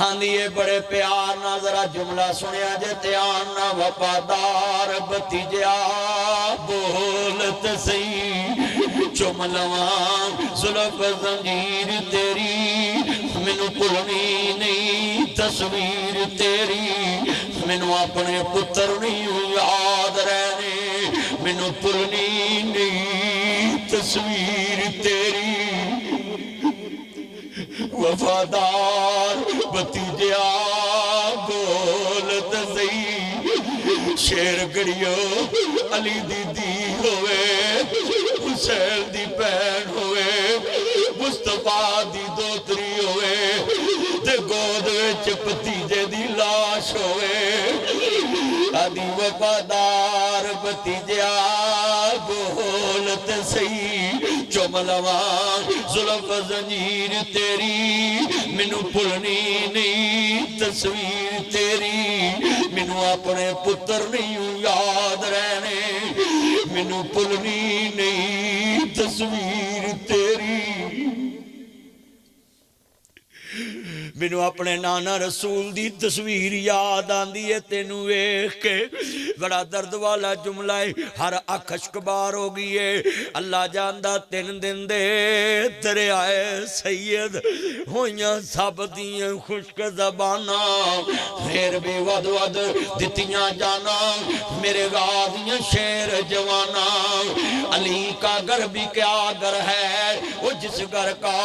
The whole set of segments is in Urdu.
آندھیے بڑے پیار نہ ذرا جملہ سنیا جے تیان نہ وفادار بتیجیا بولت سی چم لواں زلف زنجیر تیری مینوں بھلنی نہیں تصویر تیری مینوں اپنے پتر نہیں یاد رہنے مینوں بھلنی نہیں تصویر تیری وفادار بتیجیا بولت سی شیر گڑیو علی دی دی ہوئے حسین دی بہن ہوئے مصطفیٰ دی دوتری ہوئے تے گود وچ بتیجے دی لاش ہوئے آدھی وفادار بتیجیا بولت سی چم لواں زلف زنجیر تیری مینوں بھلنی نہیں تصویر تیری مینوں اپنے پتر نہیں یاد رہنے مینوں بھلنی نہیں تصویر تیری مینوں اپنے نانا رسول دی تصویر یاد آندی ہے تینوں ویکھ کے بڑا درد والا جملہ ہے ہر اکھ اشکبار ہو گئی ہے اللہ جاندہ تین دن دے دریائے سید ہویاں سب دیاں خشک زبانا پھر بھی ود ود دتیاں جانا میرے غازیاں شیر جوانا علی کا گھر بھی کیا گھر ہے وہ جس گھر کا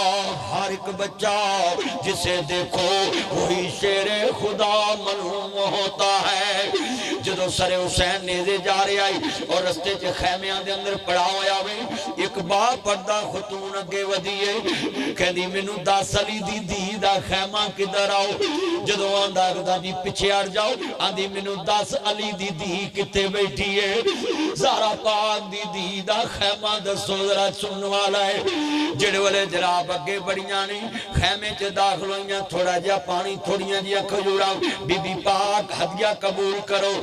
ہر ایک بچہ جسے دیکھو وہی شیر خدا ملہوم ہوتا ہے جدو سر حسین نیزے جا رہے آئی اور رستے چے خیمیاں دے اندر پڑا ہویا ہوئے ایک باپ پردہ خطون اگے ودیے کہہ دی منو 10 علی دی دی دا خیمہ کدھر آؤ جدو آندہ اگدہ دی پچھے آر جاؤ آندھی منو 10 علی دی دی کتے بیٹھی ہے زارا پاک دی دی دا خیمہ دا سوزرہ چن والا ہے جڑے والے جراب اگے بڑیاں نہیں خیمے چے داخل ہوئیاں تھوڑا جا پانی تھوڑیاں جیا کھجورا بی بی پاک ہدیہ قبول کرو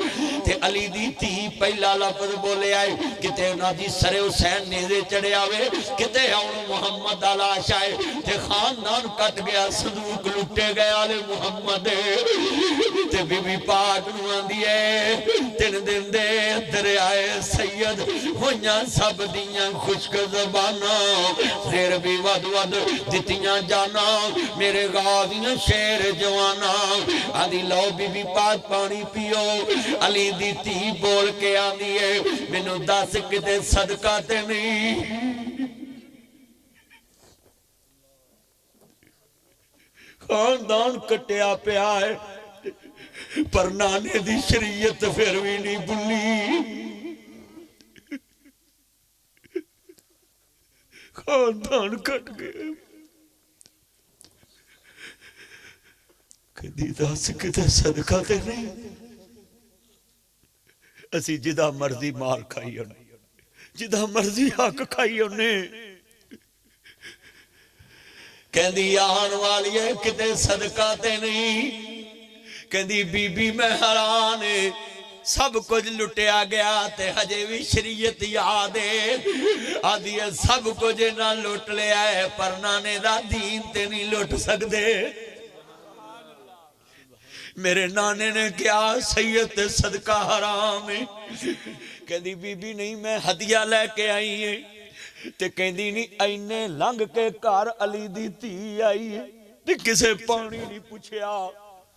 تے علی دی تی پہلا لفظ بولے آئے کتے نا جی سر حسین نیزے چڑے آوے کتے ہون محمد علاش آئے تے خاندان کٹ گیا صدوق لٹے گیا لے محمد تے بی بی پاک نوان دیئے تین دن دے دریائے سید ہویاں سب دیاں خشک زبانا پھر بھی ود ود دتیاں جانا میرے غازیاں شیر جوانا آدھی لو بی بی پاک پانی پیو علی دی تی بول کے آدھی ہے منو 10 کتے صدقہ تے نہیں خاندان کٹیا پیا ہے پر نانے دی شریعت پھر بھی نہیں بھلی خاندان کٹ گئے کدی 10 کتے صدقہ تے نہیں اسی جدہ مرضی مار کھائی ہونے جدہ مرضی حق کھائی ہونے کہندی آن والی ہے کتے صدقہ تے نہیں کہندی بی بی میں حرانے سب کچھ لٹیا گیا تے ہجے بھی شریعت یادے آدھی ہے سب کچھ نہ لٹ لے آئے پر نانے دا دین تے نہیں لٹ سکدے میرے نانے نے کیا سید تے صدقہ حرام ہے کہندی بی بی نہیں میں ہدیہ لے کے آئی ہے تے کہندی نہیں اینے لنگ کے کار علی دی تی آئی ہے تے کسے پانی نہیں پوچھیا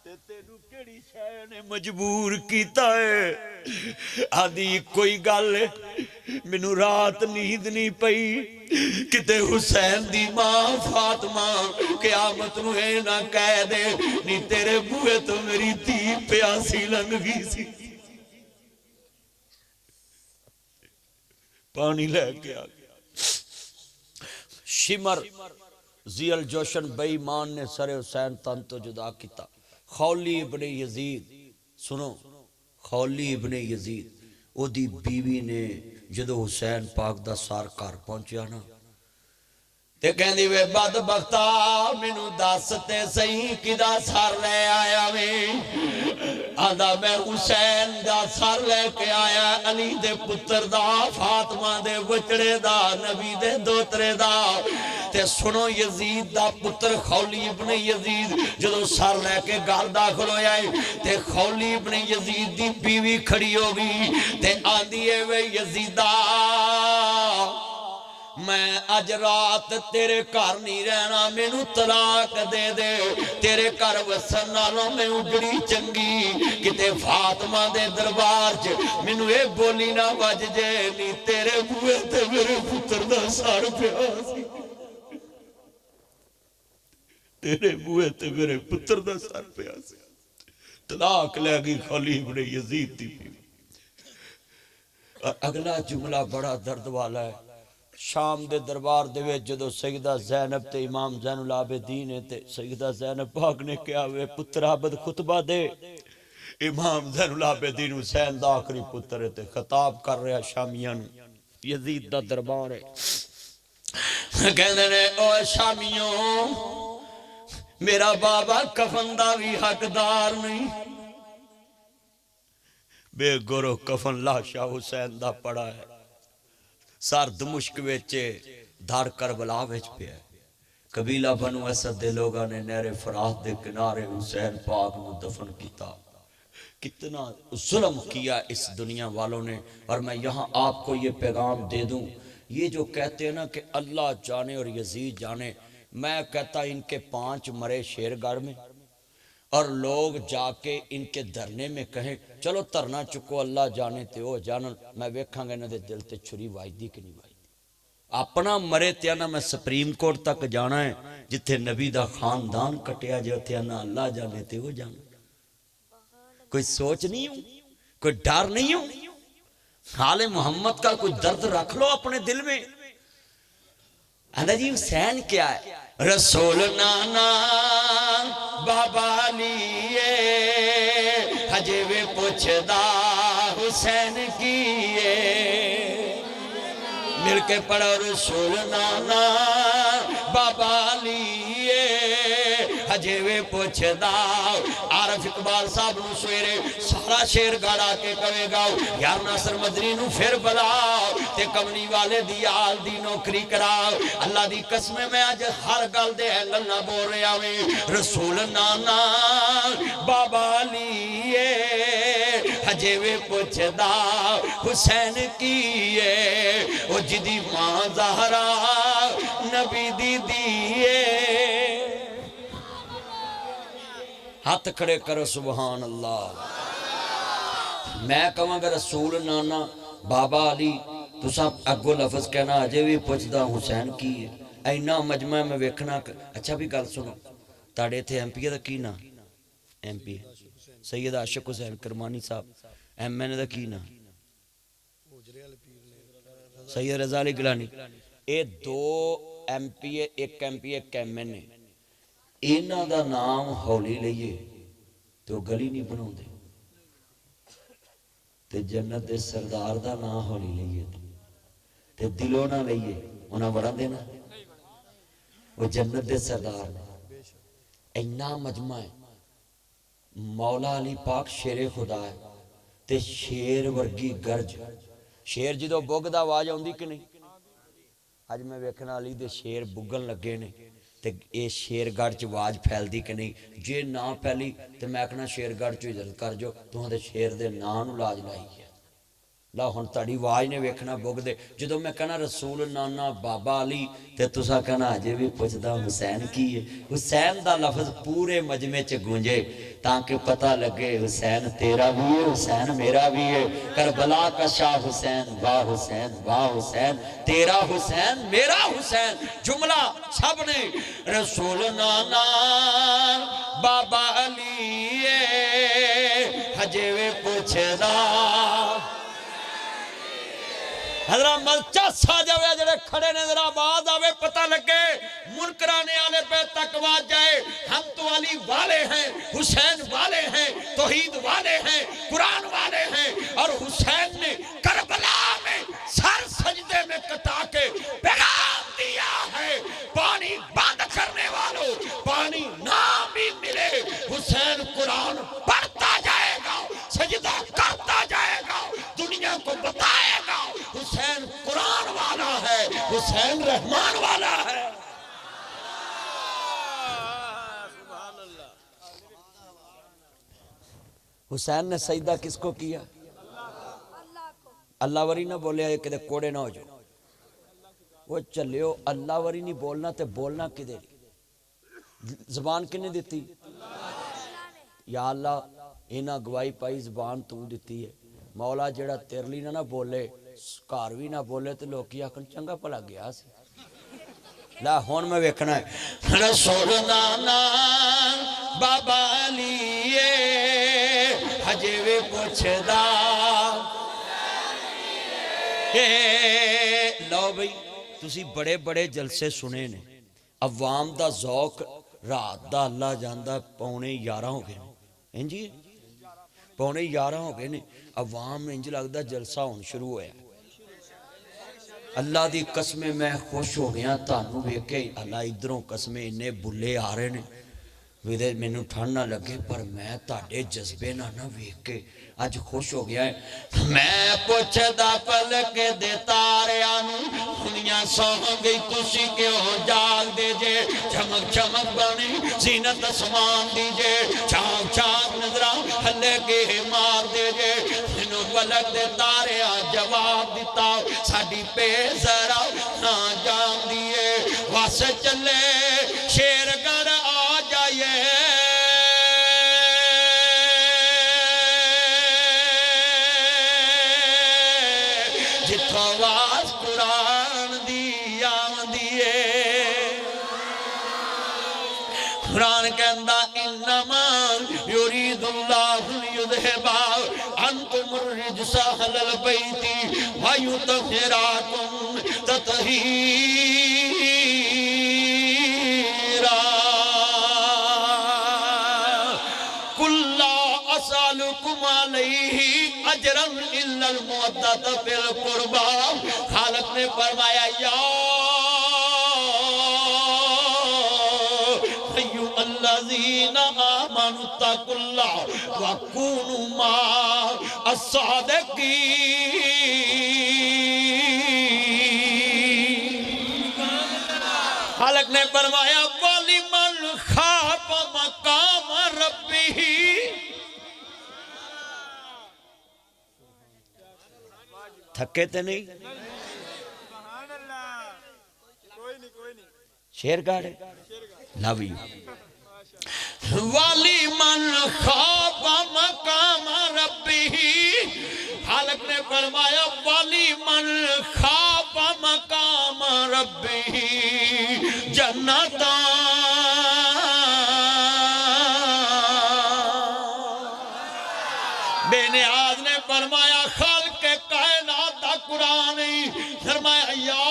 تے تینو کیڑی شے نے مجبور کیتا ہے آدھی کوئی گل منو رات نیند نہیں پئی کتے حسین دی ماں فاطمہ قیامت نو ہے نہ کہہ دے نی تیرے بوئے تو میری تی پیاسی لنگ گئی سی پانی لے کے آ گیا شمر زی الجوشن بے ایمان نے سر حسین تن تو جدا کیتا خولی ابن یزید سنو خولی ابن یزید او دی بیوی نے جدو حسین پاک دا سار کار پہنچیا نا تے کہندی وے بدبختا مینوں دس تے صحیح کدا سر لے آیا میں آندا میں حسین دا سر لے کے آیا علی دے پتر دا فاطمہ دے وچڑے دا نبی دے دوترے دا تے سنو یزید دا پتر خولی ابن یزید جدو سر لے کے گھر داخل ہویا ہے تے خولی ابن یزید دی بیوی کھڑی ہوگی تے آندی ہے وے یزیدہ میں اج رات تیرے گھر نہیں رہنا مینوں طلاق دے دے تیرے گھر وسن نالوں میں اجڑی چنگی کتے فاطمہ دے دربار چ مینوں اے بولی نہ وج جے نی تیرے بوئے تے میرے پتر دا سر پیا سی تیرے بوئے تے میرے پتر دا سر پیا سی طلاق لے گی خولی ابن یزید دی بیوی اور اگلا جملہ بڑا درد والا ہے شام دے دربار دے وچ جدو سیدہ زینب تے امام زین العابدین تے سیدہ زینب پاک نے کیا ہوئے پتر عبد خطبہ دے امام زین العابدین حسین دا آخری پتر تے خطاب کر رہا شامیان یزید دا دربار ہے کہنے نے او شامیوں میرا بابا کفن دا بھی حقدار نہیں بے گرو کفن لاشا حسین دا پڑا ہے سار دمشق ویچے دھار کربلا ویچ پہ ہے قبیلہ بنو اسد دے لوگاں نے نہر فرات دے کنارے حسین پاک نو دفن کیتا کتنا ظلم کیا اس دنیا والوں نے اور میں یہاں آپ کو یہ پیغام دے دوں یہ جو کہتے ہیں نا کہ اللہ جانے اور یزید جانے میں کہتا ان کے 5 مرے شیرگڑھ میں اور لوگ جا کے ان کے دھرنے میں کہیں چلو ترنا چکو اللہ جانے تے ہو جانن میں ویکھاں گے انہاں دے دل تے چھری واجدی کہ نہیں واجدی اپنا مرے تے نا میں سپریم کورٹ تک جانا ہے جتھے نبی دا خاندان کٹیا جو تے نا اللہ جانے تے ہو جانا کوئی سوچ نہیں ہوں کوئی ڈر نہیں ہوں حال محمد کا کوئی درد رکھ لو اپنے دل میں اندھا جی حسین کیا ہے رسول نانا بابا لیے حجے وے پوچھدا حسین کیے مل کے پڑھو رسول نانا بابا لیے حجے وے پوچھدا عارف اقبال صاحب نو سویرے سارا شیر گاڑا کے کہے گا یار ناصر مدنی نو پھر بلاؤ تے کمنی والے دی آل دی نوکری کراؤ اللہ دی قسمیں میں آج ہر گل دے اینگل نہ بول رہا ہوں رسول نانا بابا لیے حجے وے پوچھدا حسین کیے او جدی ماں زہرا نبی دی دیئے ہاتھ کھڑے کرو سبحان اللہ میں کہاں گا رسول نانا بابا علی تو سب اگو لفظ کہنا آجے بھی پوچھدا حسین کی ہے اینا مجمع میں ویکھنا اچھا بھی گل سنو تاڑے تھے ایم پی دا کی نا ایم پی سید عاشق حسین کرمانی صاحب ایم این دا کی نا سید رضا علی گلانی اے 2 ایم پی ایک ایم پی ایک ایم این اینا دا نام ہولی لئیے تو گلی نہیں بناؤں دے تے جنت دے سردار دا نام ہولی لئیے تے دلوں نہ لئیے انہاں بڑھا دینا وہ جنت دے سردار نے اینا مجمع ہے مولا علی پاک شیر خدا ہے تے شیر ورگی گرج شیر جدو بوگ دا آواز ہوندی کہ نہیں آج میں ویکھنا علی دے شیر بگن لگے نے تے اے شیر گڑھ چ آواز پھیل دی کہ نہیں جے نہ پھیلی تے میں کہنا شیر گڑھ چ اجازت کر جو تو دے شیر دے نام نو لاج لائی ہے لا ہن تاڑی آواز نے ویکھنا بگ دے جدوں میں کہنا رسول نانا بابا علی تے تسا کہنا اجے بھی پوچھدا حسین کی ہے حسین دا لفظ پورے مجمع چ گونجے تاکہ پتہ لگے حسین تیرا بھی ہے حسین میرا بھی ہے کربلا کا شاہ حسین واہ حسین تیرا حسین میرا حسین جملہ سب نے رسول نانا بابا علی حجے وے پوچھدا حضرت ملچہ سا جاوے جڑے کھڑے نے ذرا آواز آوے پتہ لگے منکرانے آلے پہ تقویٰ جائے ہم تو علی والے ہیں حسین والے ہیں توحید والے ہیں قرآن والے ہیں اور حسین نے کربلا میں سر سجدے میں کٹا کے پیغام دیا ہے حسین رحمان والا ہے. حسین نے سجدہ کس کو کیا؟ اللہ وری نہ بولیا یہ کدے کوڑے نہ ہو جو. وہ چلیو اللہ وری نہیں بولنا تے بولنا کدے زبان کنے دیتی؟ یا اللہ اینا گواہی پائی زبان تو دیتی ہے. مولا جڑا تیرلی نہ بولے کاروی نہ بولے تو لوگ کیا کن چنگا پلا گیا سی. لا ہون میں ویکھنا ہے رسول نانا بابا لیے حجے وے پوچھدا. لو بھئی تسی بڑے بڑے جلسے سنے نے عوام دا ذوق رات دا اللہ جاندہ 11:15 ہو گئے انجی 11:15 ہو گئے نے عوام انج لگدا جلسہ ہون شروع ہویا. اللہ دی قسمیں میں خوش ہو گیا تانوں ویکھ کے. اللہ ادھروں قسمیں انے بلے آ رہے نے ویدے میں نو ٹھنڈ نہ لگے پر میں تاڑے جذبے نہ ویکھ کے آج خوش ہو گیا ہے. میں پوچھدا پلک دے تاریانو دنیا سو گئی تسی کیوں جاگ دے جے. چمک چمک بنی زینت اسمان دیجے چاک چاک نظران ہلے کے مار دے جے. انہوں پلک دے تاریان جواب دیتا ساڑی پہ ذرا نہ جان دیے. واسے چلے شیر گر آ جائے جتھو آواز قرآن دی آن دیے. قرآن کہندہ انما یرید اللہ لیذھبا عنکم الرجس اہل البیت ویطہراکم تطہیرا. اسالکم علیہ اجرا الا المودۃ فی القربى. خالق نے فرمایا یا ایھا الذین آمنوا اتقوا اللہ وکونوا مع الصادقین. خالق نے فرمایا وَلِمَنْ خَافَ مَقَامَ رَبِّهِ. تھکے تے نہیں شیر گاڑے لوی. وَلِمَنْ خَافَ مَقَامَ رَبِّهِ. خالق نے فرمایا وَلِمَنْ خَافَ مَقَامَ رَبِّهِ جَنَّتَانِ. بے نیاز نے فرمایا خالق کائنات دا قرآن فرمایا یا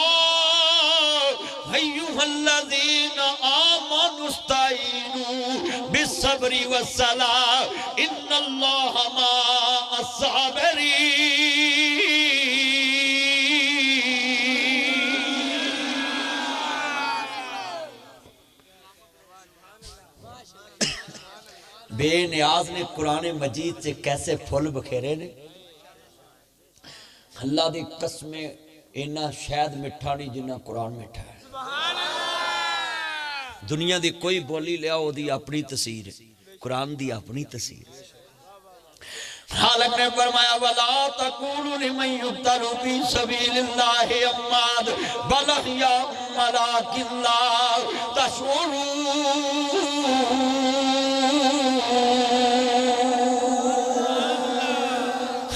ایھا الذین آمنوا استعینوا بالصبر والصلاۃ ان اللہ مع الصابرین. بے نیاز نے قرآن مجید سے کیسے پھول بکھیرے نے. اللہ دی قسمیں اینا شاید مٹھا نہیں جنہ قرآن مٹھا ہے. دنیا دی کوئی بولی لیا ہو دی اپنی تصیر ہے قرآن دی اپنی تصیر ہے. خالق نے فرمایا وَلَا تَقُولُوا لِمَنْ يُقْتَلُ فِي سَبِيلِ اللَّهِ أَمْوَاتٌ بَلْ أَحْيَاءٌ وَلَٰكِن لَّا تَشْعُرُونَ.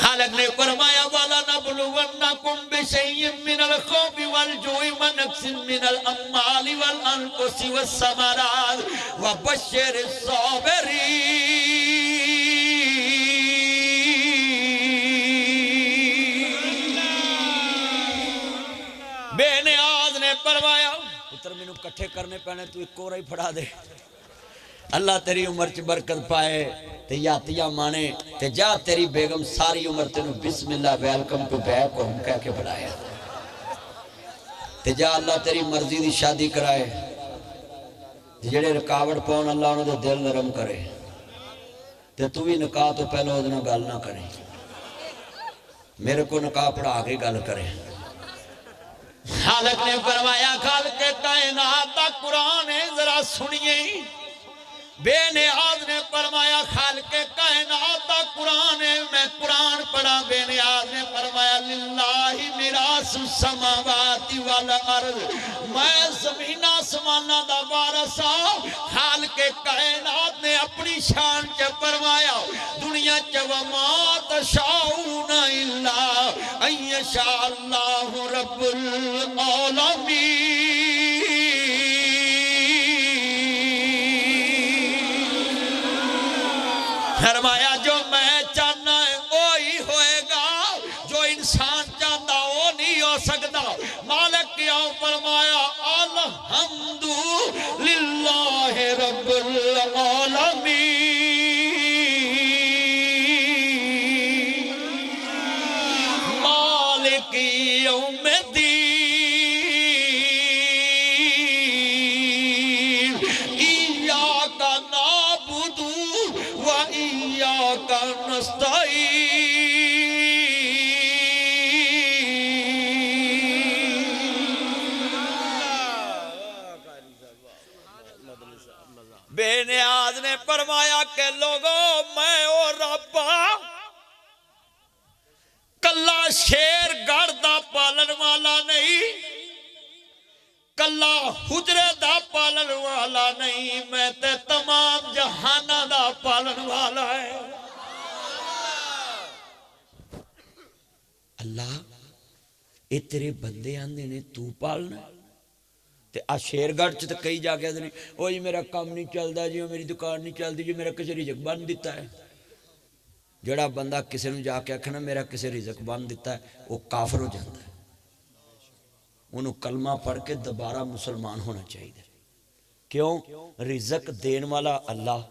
خالق نے فرمایا وَلَنَبْلُوَنَّكُمْ بِشَيْءٍ مِّنَ الْخَوْفِ وَالْجُوعِ وَنَقْصٍ مِّنَ الْأَمْوَالِ وَالْأَنفُسِ وَالثَّمَرَاتِ وَبَشِّرِ الصَّابِرِينَ. بے نیاز نے فرمایا پتر میں نو کٹھے کرنے پہنے تو ایک کورا ہی پڑھا دے. اللہ تیری عمر چ برکت پائے تے یاتیاں مانے تے جا تیری بیگم ساری عمر تینو بسم اللہ ویلکم ٹو بیک کو ہم کہہ کے بڑھایا تے جا اللہ تیری مرضی دی شادی کرائے جڑے رکاوٹ پاؤن اللہ انہوں دے دل نرم کرے تے تو بھی نکاح تو پہلے ادنا گل نہ کرے میرے کو نکاح پڑھا کے گل کرے. خالق نے فرمایا خالق کائنات کا قرآن ہے ذرا سنیے بے نیاز نے فرمایا خالق کائنات کا قرآن ہے میں قرآن پڑھا بے نیاز نے فرمایا للہ میراث السماوات والارض میں زمین آسمانہ دا وارث ہوں خالق کائنات نے اپنی شان چ فرمایا دنیا چ وما تشاؤون الا ان یشاء اللہ رب العالمین فرمایا جو میں چاہنا ہے وہی ہوئے گا جو انسان چاہتا وہ نہیں ہو سکتا مالک کیا فرمایا الحمد للہ رب العالمین مالک یوم الدین ایاک نعبد و ایاک نستعین بے نیاز نے فرمایا کہ لوگوں میں اور رب کلا شیر گڑ دا پالن والا نہیں کلا حجرے دا پالن والا نہیں میں تے تمام جہانہ دا پالن والا ہے اللہ اے تیرے بندے آندے نے تو پالنا تے آ شیر گڑھ تے کئی جا کے آدھے او جی میرا کام نہیں چلدا جی میری دکان نہیں چلدی جی میرا کسی رزق بن دیتا ہے جڑا بندہ کسی نے جا کے آکھنا میرا کسی رزق بن دیتا ہے وہ کافر ہو جاتا ہے انہوں کلمہ پڑھ کے دوبارہ مسلمان ہونا چاہیے کیوں رزق دین والا اللہ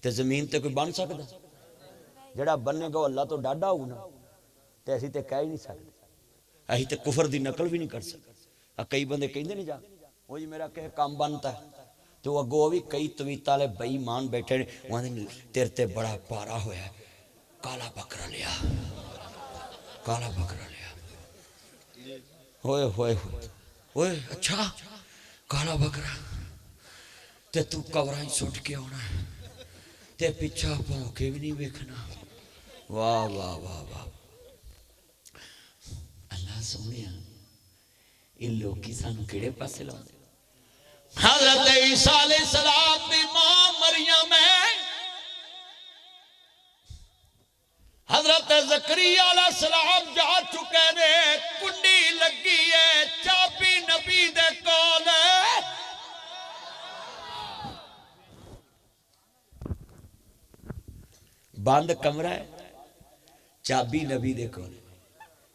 تے زمین تے کوئی بن سکتا جڑا بننے گا اللہ تو ڈاڈا ہونا تے ایسی تے کہہ ہی نہیں سکتے ایسی تے کفر دی نقل بھی نہیں کر سکتے کئی بندے کہیں دے نہیں جا وہ جی میرا کہ کام بنتا ہے تو وہ اگو بھی کئی تویتہ لے بے ایمان بیٹھے وہاں دے تیرے تے بڑا پارا ہویا ہے کالا بکرا لیا کالا بکرا لیا ہوئے ہوئے ہوئے ہوئے اچھا کالا بکرا تے تو کورائیں سوٹ کے ہونا ہے تے پیچھا پاؤں کے بھی نہیں بیکھنا واہ واہ واہ واہ اللہ سونیا ان لوگ کی سانو کیڑے پاسے لاؤں حضرت عیسیٰ علیہ السلام دی ماں مریم ہے حضرت زکریا علیہ السلام جا چکے نے کنڈی لگی ہے چابی نبی دے کول ہے بند کمرہ ہے چابی نبی دے کول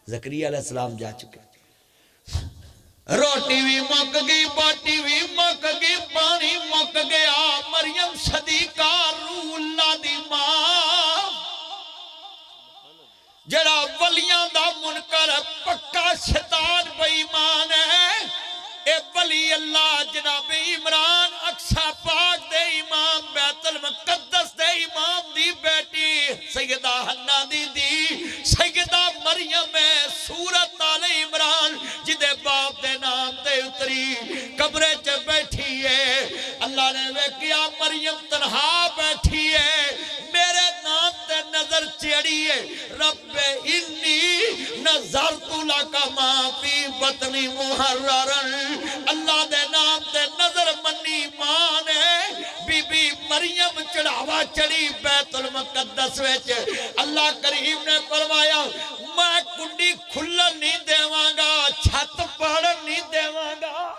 زکریا علیہ السلام جا چکے روٹی بھی مک گئی باٹی بھی مک گئی پانی مک گیا مریم صدیقہ روح اللہ دی ماں جڑا ولیاں دا منکر پکا شیطان بے ایمان ہے اے ولی اللہ جناب عمران اقصی پاک دے امام بیت المقدس دے امام دی بیٹی سیدہ حنہ دی سیدہ مریم سورت آل عمران جدے باپ دے نام دے اتری قبرے چ بیٹھی ہے اللہ نے ویکیا مریم تنہا بیٹھی ہے میرے نام تے نظر چڑی ہے رب انی نظرت لکا ما فی بطنی محررن اللہ دے نام تے نظر منی مان ہے بی بی مریم چڑھاوا چڑی بیت المقدس ویچ اللہ کریم نے فرمایا میں کنڈی کھلن نہیں دیواں گا چھت پڑھن نہیں دیواں گا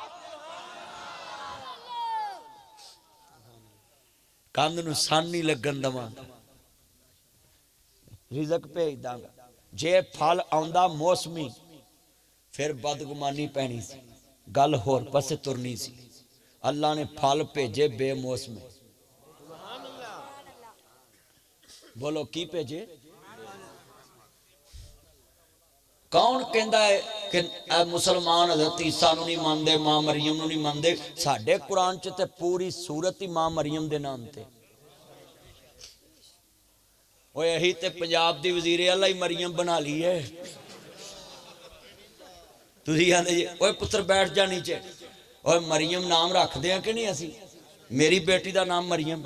کاندنو سانی لگن دواں گا رزق پہ ہی داں گا جے پھال آندہ موسمی پھر بدگمانی پہنی سی گل ہور پسے ترنی سی اللہ نے پھال بھیجے بے موسم بولو کی بھیجے کون کہندا ہے کہ مسلمان حضرت عیسیٰ نو نہیں ماندے ماں مریم نو نہیں ماندے ساڈے قرآن چ تے پوری سورت ہی ماں مریم دے نام تے وہ یہی تے پنجاب دی وزیر اعلیٰ ہی مریم بنا لی ہے تسی آندے جی اوے پتر بیٹھ جا نیچے اور مریم نام رکھ دیا کہ نہیں اسی میری بیٹی دا نام مریم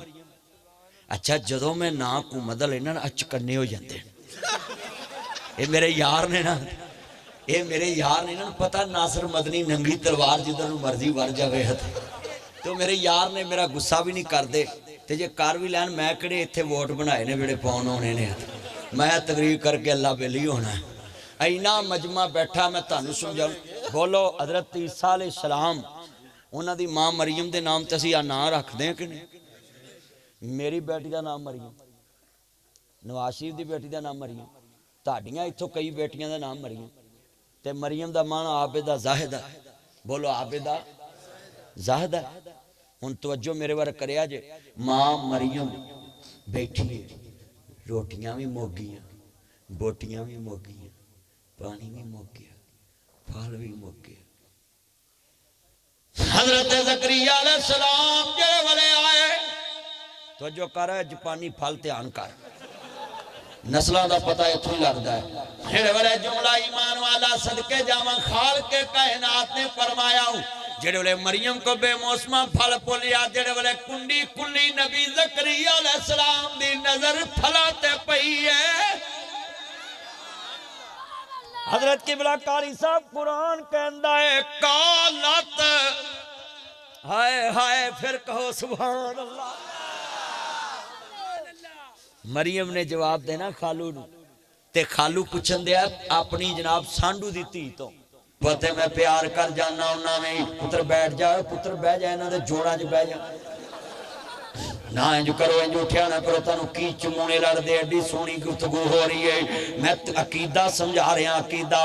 اچھا جدوں میں نام کو مدل لینا اچ کرنے ہو جاندے اے میرے یار نے نا اے میرے یار نے نا پتہ ناصر مدنی ننگی تلوار جدھر مرضی ور جاوے تو میرے یار نے میرا غصہ بھی نہیں کر دے تے جے کار بھی لین میں کڑے ایتھے ووٹ بنائے نے بڑے پاؤن ہونے نے میں تقریر کر کے اللہ بیلی ہونا ہے اینا مجمع بیٹھا میں تانوں سمجھاؤں بولو حضرت عیسیٰ علیہ السلام انہاں دی ماں مریم دے نام تے اسی نام رکھ دیں کہ نہیں میری بیٹی دا نام مریم نواز شریف دی بیٹی دا نام مریم تہاڈیاں ایتھوں کئی بیٹیاں دا نام مریم تے مریم دا معنی عابدہ زاہدہ بولو عابدہ زاہدہ ہن توجہ میرے بارے کریا جے ماں مریم بیٹھی ہے روٹیاں بھی مک گئیاں بوٹیاں بھی مک گئیاں پانی بھی مک گیا پھل بھی مک گیا حضرت زکریا علیہ السلام جڑے والے آئے توجہ کر جپانی پھل دھیان کر نسلوں دا پتہ اتھوں ہی لگدا ہے جڑے والے جملہ ایمان والا صدقے جاواں خالق کائنات نے فرمایا جڑے والے مریم کو بے موسمہ پھل پولیا جڑے والے کنڈی کلی نبی زکریا علیہ السلام دی نظر پھلاتے پئی ہے حضرت قبلہ قاری صاحب قرآن کہندا ہے قالت ہائے ہائے پھر کہو سبحان اللہ مریم نے جواب دینا خالو نو تے خالو پوچھن دیا اپنی جناب سانڈو دی تھی تو پتے میں پیار کر جانا انہاں میں پتر بیٹھ جائے پتر بیٹھ جائے انہاں دے جوڑا جو بیٹھ جائے نہ انجو کرو انجو اٹھیا نہ کرو تانو کی چمونے لڑ دے ایڈی سونی گفتگو ہو رہی ہے میں عقیدہ سمجھا رہے ہیں عقیدہ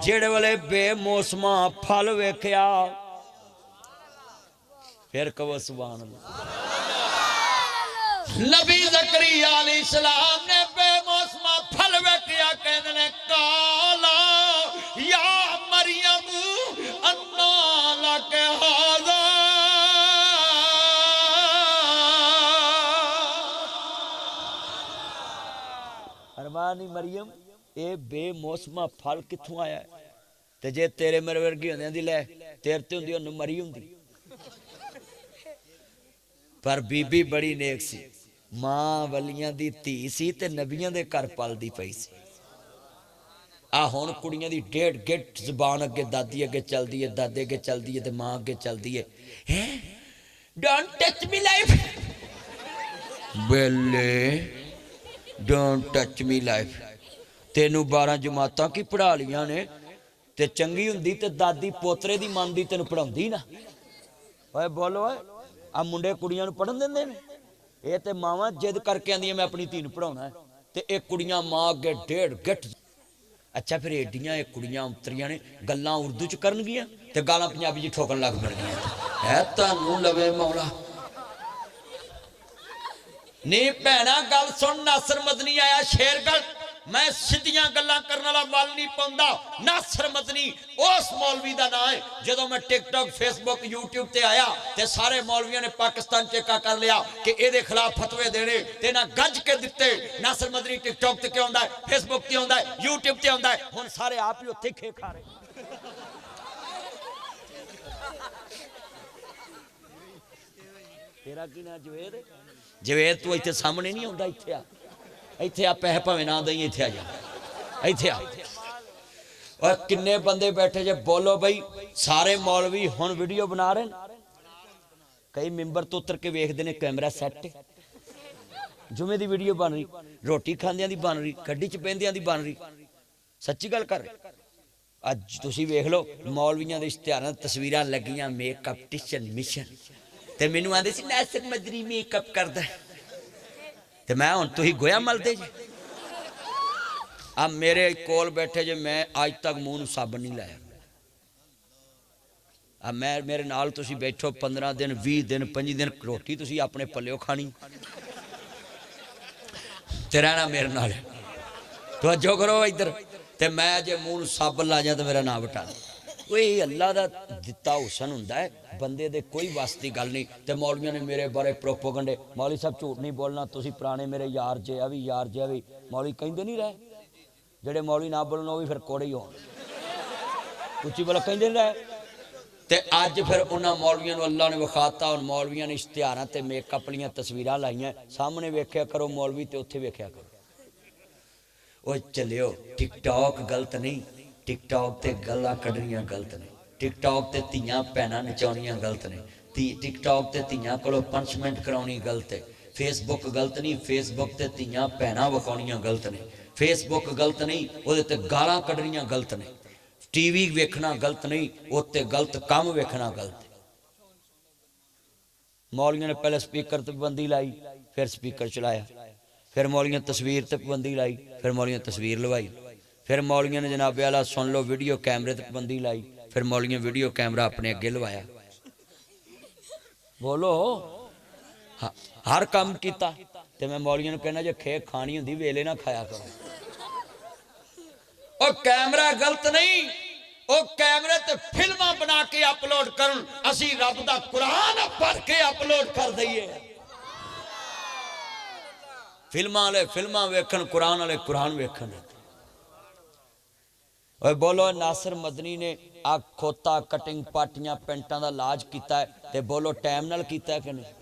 جیڑے والے بے موسمہ پھل ویکھیا پھر کہو سبحان اللہ نبی زکریا علیہ السلام نے بے موسمہ پھل ویکھیا کہنے نے کالا یا مریم انا لک ھذا ارمانی مریم اے بے موسمہ پھل کتھوں آیا ہے تے جے تیرے میرے ورگی ہوندے دی لے تیر تے ہوندی انہوں مریم دی پر بی بی بڑی نیک سی ماں ولیاں دی تھی سی تے نبیاں دے کر پال دی پئی سی ہون کڑیاں دی ڈیڑھ گٹ زبان اگے دادی اگے چل دی ہے دادے اگے چل دی ہے تے ماں اگے چل دی ہے ڈونٹ ٹچ می لائف بیلے ڈونٹ ٹچ می لائف تینوں 12 جماعتاں کی پڑھا لیاں نے تے چنگی ہوندی تے دادی پوترے دی مان دی تینوں پڑھاؤندی نا اوے بولو اے اب منڈے کڑیاں نوں پڑھن دیندے نے اے تے ماواں جد کر کے آندی میں اپنی تھی نوں پڑھاونا ہے تے اے کڑیاں ماں اگے ڈیڑھ گٹ اچھا پھر ایڈیاں اے کڑیاں اتریاں نے گلاں اردو چ کرن گیاں تے گالاں پنجابی چ ٹھوکن لگ پڑ گیاں اے تانوں لوے مولا نہیں بہنا گل سن ناصر مدنی آیا شیر گل میں سدیاں گلاں کرنے والا وال نہیں پوندا ناصر مدنی اس مولوی دا نام ہے جدوں میں ٹک ٹاک فیس بک یوٹیوب تے آیا تے سارے مولویوں نے پاکستان ٹیکا کر لیا کہ اے دے خلاف فتوے دینے تے نہ گج کے دتے ناصر مدنی ٹک ٹاک تے کیوں ہوندا ہے فیس بک تے ہوندا ہے یوٹیوب تے ہوندا ہے ہن سارے آپ ہی اوتھے کھے کھا رہے تیرا کی نا جوید تو ایتھے سامنے نہیں ہوندا ایتھے آ پہ پاویں نہ دئی ایتھے آ جا ایتھے آ اور کنے بندے بیٹھے جے بولو بھائی سارے مولوی ہن ویڈیو بنا رہے ہیں کئی ممبر تو اتر کے ویکھ دے نے کیمرہ سیٹ جمعے دی ویڈیو بن رہی روٹی کھاندیاں دی بن رہی گڈی چ بیندیاں دی بن رہی سچی گل کر اج تسی ویکھ لو مولویاں دے اشتہاراں تصویراں لگیاں میک اپ ٹیشن مشن تے مینوں آندے سی ناصر مدنی میک اپ کردا تے میں ہن تسی گویا مل دے جی اب میرے کول بیٹھے جے میں آج تک منہ نوں صابن نہیں لایا اب میں میرے نال تسی بیٹھو 15 دن 20 دن 25 دن روٹی تسی اپنے پلیو کھانی تے رہنا میرے نال توجہ کرو ادھر تے میں جے منہ نوں صابن لا جاں تے میرا نام بٹا کوئی اللہ دا دتا حسن ہوندا ہے بندے دے کوئی واسطی گل نہیں تے مولویاں نے میرے بارے پروپیگنڈے مولوی صاحب جھوٹ نہیں بولنا تسی پرانے میرے یار جے ابھی مولوی کہندے نہیں رہے جڑے مولوی نہ بولن وہ بھی پھر کوڑے ہی ہون اچھی بلا کہیں دن رہے تے آج پھر انہاں مولویاں نو اللہ نے وکھاتا ان مولویاں نے اشتہاراں تے میک اپ لیاں تصویراں لائیاں سامنے ویکھیا کرو مولوی تے اتھے ویکھیا کرو او چلیو ٹک ٹاک غلط نہیں ٹک ٹاک تے گلاں کڈنیاں غلط نہیں ٹک ٹاک تے تیاں پہنا نچاونیاں غلط نہیں ٹک ٹاک تے تیاں کولو پنچمنٹ کراونی غلط ہے فیس بک غلط نہیں فیس بک تے تیاں پہنا وکھاونیاں غلط نہیں فیس بک غلط نہیں او تے گالاں کڈنیاں غلط نہیں ٹی وی ویکھنا غلط نہیں اوتے غلط کام ویکھنا غلط مولویوں نے پہلے سپیکر تے پابندی لائی پھر سپیکر چلایا پھر مولویوں نے تصویر تے پابندی لائی پھر مولویوں نے تصویر لوائی پھر مولویوں نے جناب اعلیٰ سن لو ویڈیو کیمرے تے پابندی لائی پھر مولویوں نے ویڈیو کیمرہ اپنے اگے لوایا بولو ہر کام کیتا تے میں مولویوں نے کہنا جو کھیک کھانی ہوندی ویلے نہ کھایا کرو او کیمرہ غلط نہیں او کیمرے تے فلماں بنا کے اپلوڈ کرن اسی رب دا قرآن پڑھ کے اپلوڈ کر دئیے فلماں لے فلماں ویکھن قرآن لے قرآن ویکھن اوہ بولو ناصر مدنی نے آگ کھوتا کٹنگ پاٹیاں پینٹاں دا لاج کیتا ہے تے بولو ٹائم نال کیتا ہے کہ نہیں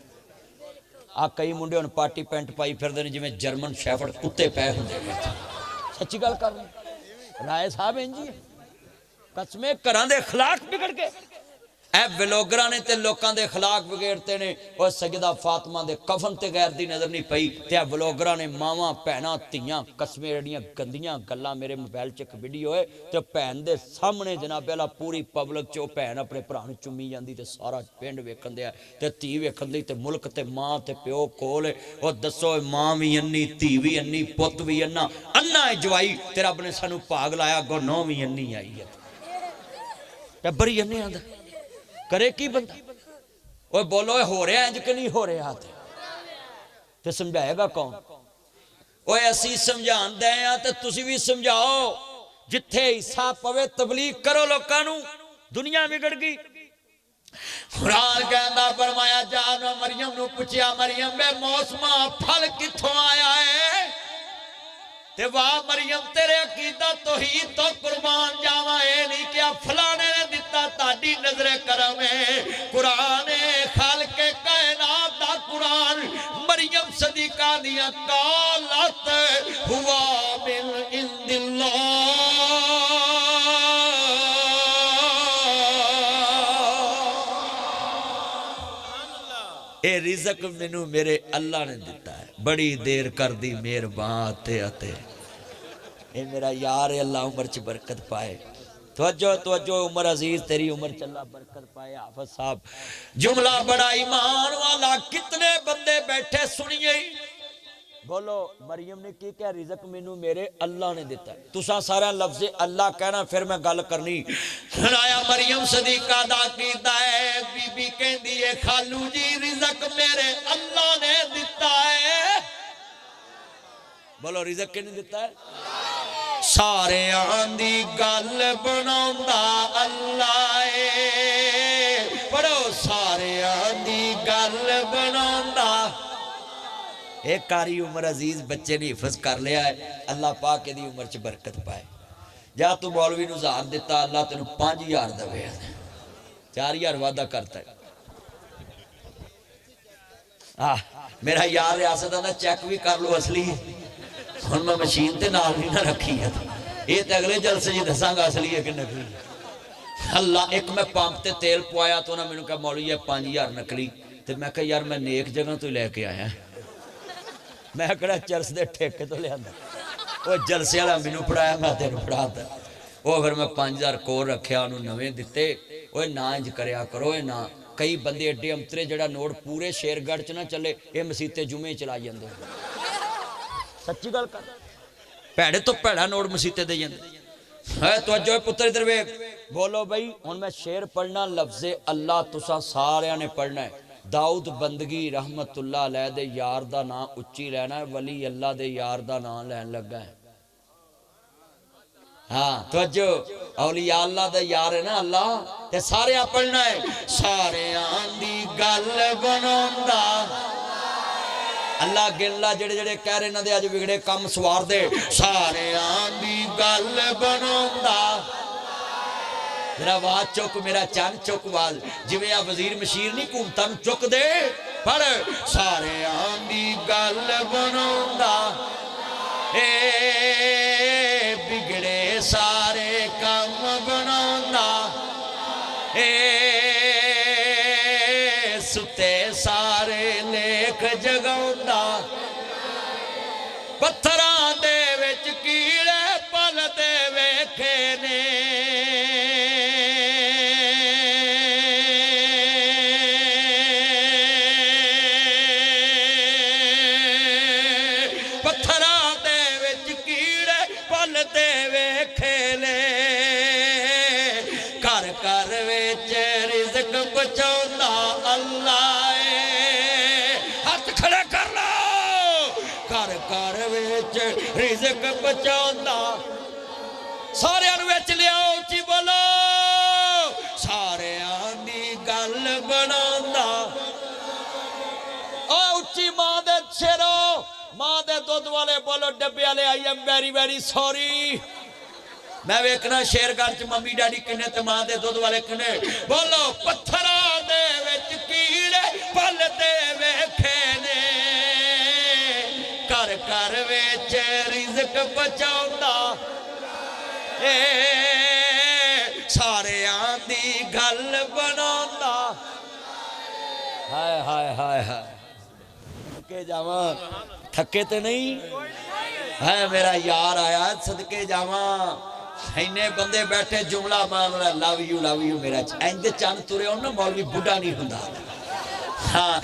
آگ کئی منڈے ان پارٹی پینٹ پائی پھر دے جی میں جرمن شیفرڈ کتے پہ ہوندے گئے سچی گل کر رہے رائے صاحب ہیں جی قسمیں کران دے اخلاق بگڑ کے اے ویلوگرہ نے تے لوکاں دے اخلاق بگڑتے نے اور سیدہ فاطمہ دے کفن تے غیر دی نظر نہیں پئی تے اے ویلوگرہ نے ماواں پہنا تیاں قسمیں رڑیاں گندیاں گلاں میرے موبائل چ ایک ویڈیو ہے تے پہن دے سامنے جناب اللہ پوری پبلک چ پہن اپنے بھرا نوں چومی جاندی تے سارا پنڈ ویکھن دے تے تھی ویکھن دی تے ملک تے ماں تے پیو کول او دسو ماں وی انی تھی وی انی پت وی انا ہے جوائی تے رب نے سانو پاگ لایا گو نو وی انی آئی ہے ٹبری انی آندا کرے کی بندہ وہ بولو ہو رہا ہے کہ نہیں ہو رہا تو سمجھائے گا کون وہ ایسی سمجھان دیں یا تو تسی بھی سمجھاؤ جتھے عیسیٰ پوے تبلیغ کرو لوکانو دنیا بگڑ گئی قرآن کہندہ فرمایا جانو مریم نو پوچھیا مریم بے موسمہ پھل کتھوں آیا ہے تے واہ مریم تیرے عقیدہ توحید تو قربان جاواں اے نہیں کیا فلانے نے دیتا تاڑی نظر کرم ہے قرآن خالق کائنات دا قرآن مریم صدیقہ دیا قالت ہوا من عند اللہ اے رزق منو میرے اللہ نے دیتا ہے بڑی دیر کر دی مہربان آتے آتے اے میرا یار اللہ عمر چ برکت پائے توجہ عمر عزیز تیری عمر چلا برکت پائے حافظ صاحب جملہ بڑا ایمان والا کتنے بندے بیٹھے سنیے بولو مریم نے کی کیا رزق منو میرے اللہ نے دیتا ہے تسا سارا لفظ اللہ کہنا پھر میں گل کرنی سنایا مریم صدیقہ دا کیتا ہے بی بی کہن دیئے خالو جی رزق میرے اللہ نے دیتا ہے بولو رزق کہنے دیتا ہے سارے آندی گل بناوندا اللہ ہے پڑھو سارے آندی گل بناوندا ایک کاری عمر عزیز بچے نے حفظ کر لیا ہے اللہ پاک دی عمر چ برکت پائے جا تو مولوی نو زہر دیتا اللہ تینو 5000 دے 4000 وعدہ کرتا ہے میرا یار ریاست دا چیک بھی کر لو اصلی ہن میں مشین تے نال بھی نہ رکھی ہے یہ تے اگلے جلسے جی دساں گا اصلی ہے کہ نکلی اللہ ایک میں پمپ تے تیل پوایا تو نہ مینوں کہا مولوی 5000 نکلی تے میں کہا یار میں نیک جگہ تو لے کے آیا میں کہا چرس دے ٹھیکے تو لے آندا وہ جلسے والا مینوں پڑھایا میں تینوں پڑھاتا وہ پھر میں 5000 کور رکھیا انہوں نویں دتے وہ نہ انج کریا کرو نہ کئی بندے ایڈے امترے جڑا نوٹ پورے شیر گڑھ چ نہ چلے یہ مسیتے جمعے چلا جاندے سچی گل کر پیڑے تو پیڑا نوٹ مسیتے دے جاندے ہے توجہ پتر ادھر ویکھ بولو بھائی ہن میں شعر پڑھنا لفظ اللہ تساں سارے نے پڑھنا ہے داؤد بندگی رحمت اللہ علیہ دے یار دا نام اچھی لینا ہے ولی اللہ دے یار دا نام لین لگا ہے ہاں توجہ اولیاء اللہ دے یار ہے نا اللہ تے سارے پڑھنا ہے سارے آندی گل بنوندا اللہ گلہ جڑے جڑے کہہ رہے نہ دے آج بگڑے کم سوار دے سارے آندی گل بنوندا میرا آواز چک میرا چند چک واز جویں آ وزیر مشیر نہیں حکومتاں نوں چک دے پڑھ سارے آندی گل بناوندا اے بگڑے سارے کام بناوندا اے ستے سارے لیکھ جگاوندا پتھراں دے وچ کیڑے پل دے ویکھے نے پتھراں دے وچ کیڑے پل دے ویکھے نے گھر گھر وچ رزق پہنچاوندا اللہ کھڑے کر لو گھر گھر وچ رزق پہنچاوندا سارے وچ لیاؤ اچھی بولو سارے دی گل بناوندا او اچھی ماں دے شیرو ماں دے دودھ والے بولو ڈبے والے I am very very sorry میں ویکھنا شیر گھر چ ممی ڈیڈی کنے تے ماں دے دودھ والے کنے بولو پتھراں دے وچ کیڑے پل دے ویکھے نے گھر گھر وچ رزق پہنچاوندا اے سارے دی گل بناوندا ہائے ہائے ہائے ہائے تھکے جاواں تھکے تے نہیں ہے میرا یار آیا صدقے جاواں اینے بندے بیٹھے جملہ مان رہا لو یو میرا اینج چند ترے ہون نا مولوی بڈھا نہیں ہوندا ہاں